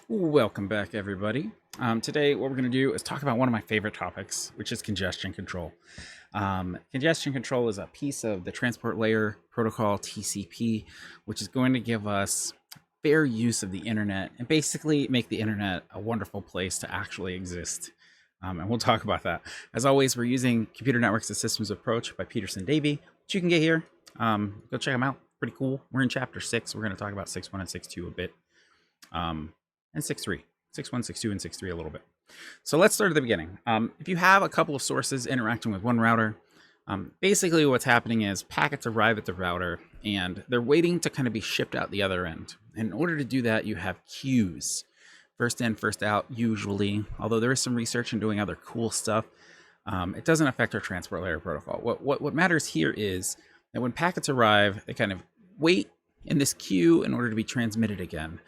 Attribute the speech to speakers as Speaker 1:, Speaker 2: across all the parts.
Speaker 1: Welcome back, everybody. Today, what we're going to do is talk about one of my favorite topics, which is congestion control. Congestion control is a piece of the transport layer protocol, TCP, which is going to give us fair use of the internet and basically make the internet a wonderful place to actually exist. And we'll talk about that. As always, we're using Computer Networks and Systems Approach by Peterson Davey, which you can get here. Go check them out. Pretty cool. We're in chapter 6. We're going to talk about 6.1 and 6.2 a bit. And 6.3, 6.1, 6.2, and 6.3 a little bit. So let's start at the beginning. If you have a couple of sources interacting with one router, basically what's happening is packets arrive at the router and they're waiting to kind of be shipped out the other end. And in order to do that, you have queues. First in, first out, usually, although there is some research in doing other cool stuff. It doesn't affect our transport layer protocol. What matters here is that when packets arrive, they kind of wait in this queue in order to be transmitted again.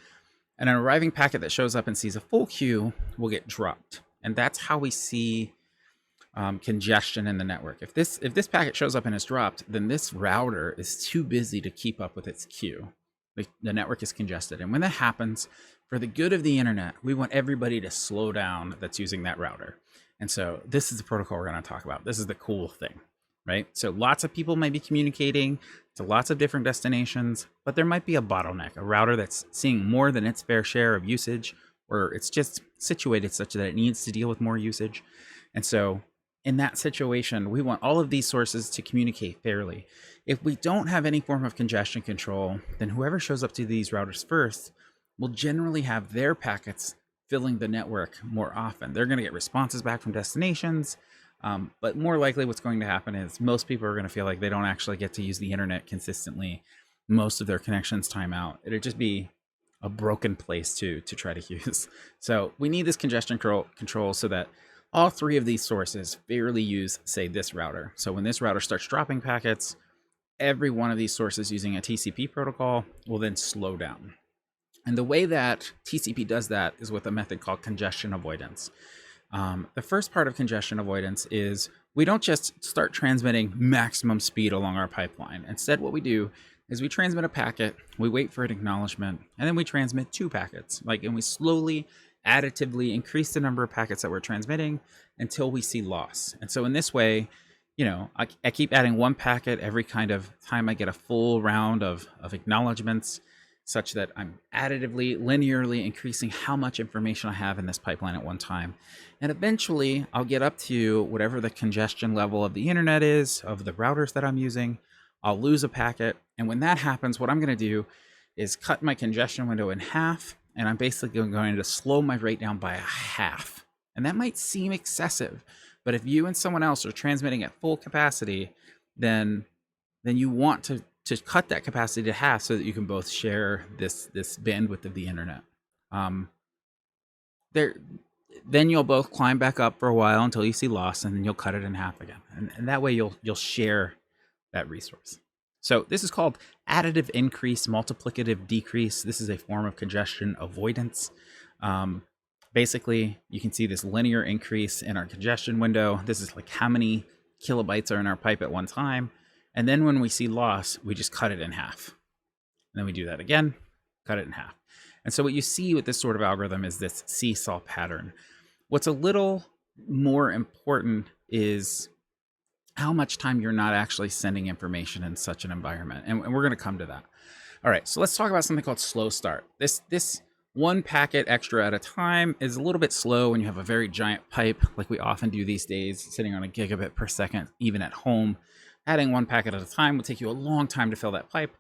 Speaker 1: And an arriving packet that shows up and sees a full queue will get dropped. And that's how we see congestion in the network. If this packet shows up and is dropped, then this router is too busy to keep up with its queue. The network is congested. And when that happens, for the good of the internet, we want everybody to slow down that's using that router. And so this is the protocol we're going to talk about. This is the cool thing, right? So lots of people might be communicating to lots of different destinations, but there might be a bottleneck, a router that's seeing more than its fair share of usage, or it's just situated such that it needs to deal with more usage. And so in that situation, we want all of these sources to communicate fairly. If we don't have any form of congestion control, then whoever shows up to these routers first will generally have their packets filling the network more often. They're going to get responses back from destinations. But more likely what's going to happen is most people are going to feel like they don't actually get to use the internet consistently. Most of their connections time out. It'd just be a broken place to try to use. So we need this congestion control so that all three of these sources fairly use, say, this router. So when this router starts dropping packets, every one of these sources using a TCP protocol will then slow down. And the way that TCP does that is with a method called congestion avoidance. The first part of congestion avoidance is we don't just start transmitting maximum speed along our pipeline. Instead, what we do is we transmit a packet, we wait for an acknowledgement, and then we transmit 2 packets. And we slowly, additively increase the number of packets that we're transmitting until we see loss. And so in this way, I keep adding 1 packet every kind of time I get a full round of acknowledgements, such that I'm additively, linearly increasing how much information I have in this pipeline at one time. And eventually, I'll get up to whatever the congestion level of the internet is, of the routers that I'm using. I'll lose a packet. And when that happens, what I'm going to do is cut my congestion window in half, and I'm basically going to slow my rate down by a half. And that might seem excessive, but if you and someone else are transmitting at full capacity, then you want to cut that capacity to half so that you can both share this bandwidth of the internet. Then you'll both climb back up for a while until you see loss, and then you'll cut it in half again. And that way you'll share that resource. So this is called additive increase, multiplicative decrease. This is a form of congestion avoidance. Basically, you can see this linear increase in our congestion window. This is like how many kilobytes are in our pipe at one time. And then when we see loss, we just cut it in half. And then we do that again, cut it in half. And so what you see with this sort of algorithm is this seesaw pattern. What's a little more important is how much time you're not actually sending information in such an environment. And we're going to come to that. All right, so let's talk about something called slow start. This 1 packet extra at a time is a little bit slow when you have a very giant pipe, like we often do these days, sitting on a gigabit per second, even at home. Adding 1 packet at a time will take you a long time to fill that pipe.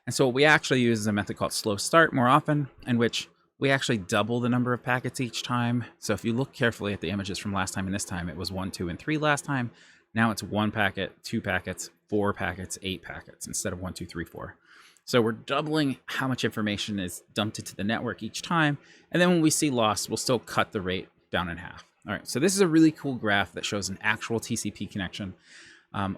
Speaker 1: And so what we actually use is a method called slow start more often, in which we actually double the number of packets each time. So if you look carefully at the images from last time and this time, it was 1, 2, and 3 last time. Now it's 1 packet, 2 packets, 4 packets, 8 packets instead of 1, 2, 3, 4. So we're doubling how much information is dumped into the network each time. And then when we see loss, we'll still cut the rate down in half. All right, so this is a really cool graph that shows an actual TCP connection.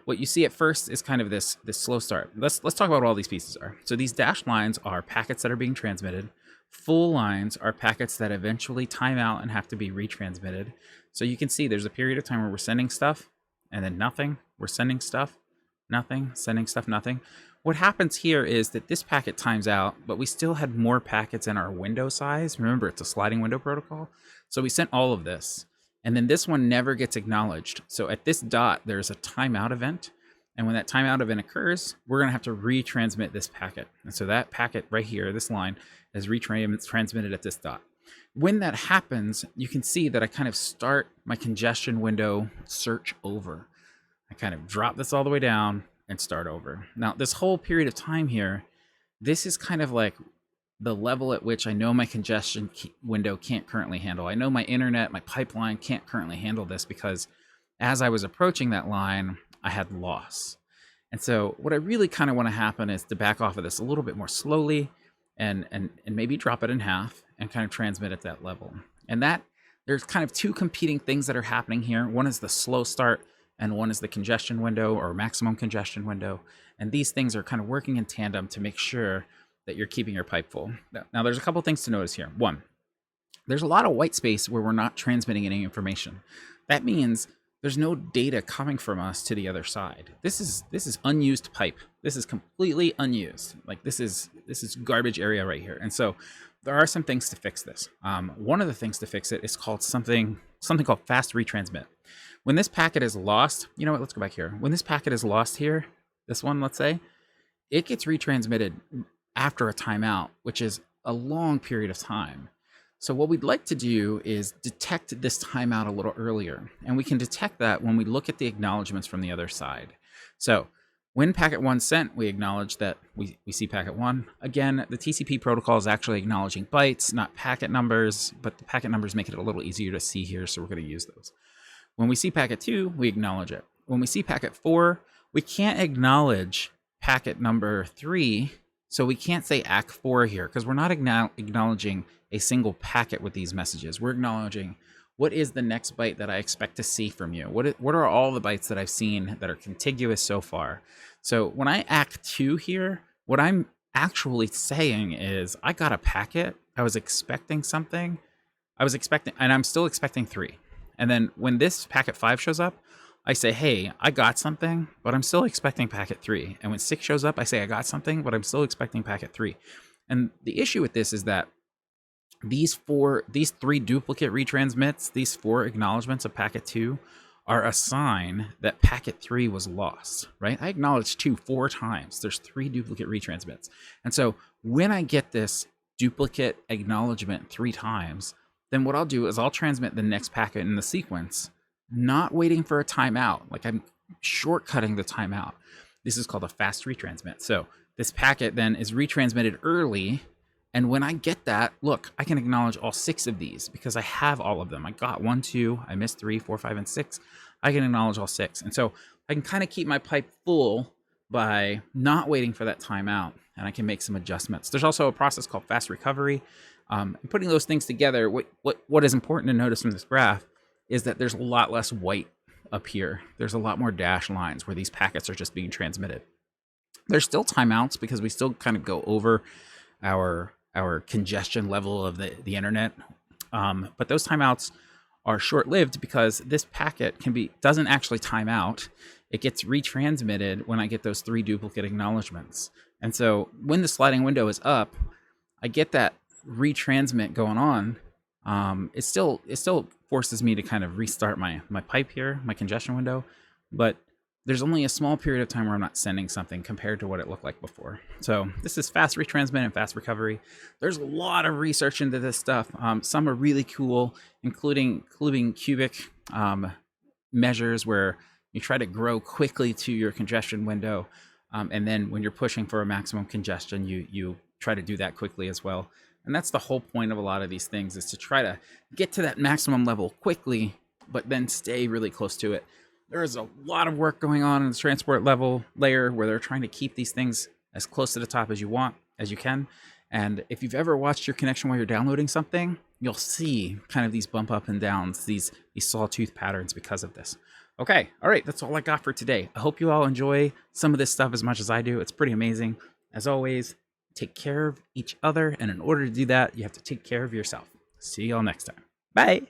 Speaker 1: What you see at first is kind of this slow start. Let's talk about what all these pieces are. So these dashed lines are packets that are being transmitted. Full lines are packets that eventually time out and have to be retransmitted. So you can see there's a period of time where we're sending stuff and then nothing. We're sending stuff, nothing, sending stuff, nothing. what happens here is that this packet times out, but we still had more packets in our window size. Remember, it's a sliding window protocol. So we sent all of this, and then this one never gets acknowledged. So at this dot, there's a timeout event. And when that timeout event occurs, we're gonna have to retransmit this packet. And so that packet right here, this line, is retransmitted at this dot. When that happens, you can see that I kind of start my congestion window search over. I kind of drop this all the way down and start over. Now, this whole period of time here, this is kind of like the level at which I know my congestion window can't currently handle. I know my internet, my pipeline can't currently handle this because as I was approaching that line, I had loss. And so what I really kind of want to happen is to back off of this a little bit more slowly and maybe drop it in half and kind of transmit at that level. And that there's kind of two competing things that are happening here. One is the slow start and one is the congestion window or maximum congestion window. And these things are kind of working in tandem to make sure that you're keeping your pipe full. Now there's a couple things to notice here. One, there's a lot of white space where we're not transmitting any information. That means there's no data coming from us to the other side. This is unused pipe. This is completely unused. Like this is garbage area right here. And so there are some things to fix this. One of the things to fix it is called something called fast retransmit. When this packet is lost, you know what? Let's go back here. When this packet is lost here, this one, let's say, it gets retransmitted after a timeout, which is a long period of time. So what we'd like to do is detect this timeout a little earlier. And we can detect that when we look at the acknowledgements from the other side. So when packet 1 sent, we acknowledge that we see packet 1. Again, the TCP protocol is actually acknowledging bytes, not packet numbers, but the packet numbers make it a little easier to see here, so we're going to use those. When we see packet 2, we acknowledge it. When we see packet 4, we can't acknowledge packet number 3, so we can't say ACK4 here because we're not acknowledging a single packet with these messages. We're acknowledging what is the next byte that I expect to see from you? What are all the bytes that I've seen that are contiguous so far? So when I ACK2 here, what I'm actually saying is I got a packet. I was expecting something. And I'm still expecting 3. And then when this packet 5 shows up, I say, hey, I got something, but I'm still expecting packet 3. And when 6 shows up, I say I got something, but I'm still expecting packet 3. And the issue with this is that these 3 duplicate retransmits, these 4 acknowledgements of packet 2 are a sign that packet 3 was lost, right? I acknowledged 2 4 times. There's 3 duplicate retransmits. And so when I get this duplicate acknowledgement 3 times, then what I'll do is I'll transmit the next packet in the sequence, not waiting for a timeout. Like I'm shortcutting the timeout. This is called a fast retransmit. So this packet then is retransmitted early. And when I get that, look, I can acknowledge all 6 of these because I have all of them. I got 1, 2, I missed 3, 4, 5, and 6. I can acknowledge all 6. And so I can kind of keep my pipe full by not waiting for that timeout, and I can make some adjustments. There's also a process called fast recovery. And putting those things together, what is important to notice from this graph is that there's a lot less white up here. There's a lot more dashed lines where these packets are just being transmitted. There's still timeouts because we still kind of go over our congestion level of the internet. But those timeouts are short-lived because this packet doesn't actually time out. It gets retransmitted when I get those 3 duplicate acknowledgements. And so when the sliding window is up, I get that retransmit going on. It still forces me to kind of restart my pipe here, my congestion window, but there's only a small period of time where I'm not sending something compared to what it looked like before. So this is fast retransmit and fast recovery. There's a lot of research into this stuff. Some are really cool, including cubic measures where you try to grow quickly to your congestion window. And then when you're pushing for a maximum congestion, you try to do that quickly as well. And that's the whole point of a lot of these things, is to try to get to that maximum level quickly, but then stay really close to it. There is a lot of work going on in the transport level layer where they're trying to keep these things as close to the top as you can. And if you've ever watched your connection while you're downloading something, you'll see kind of these bump up and downs, these sawtooth patterns because of this. Okay, all right, that's all I got for today. I hope you all enjoy some of this stuff as much as I do. It's pretty amazing. As always, take care of each other, and in order to do that, you have to take care of yourself. See y'all next time. Bye.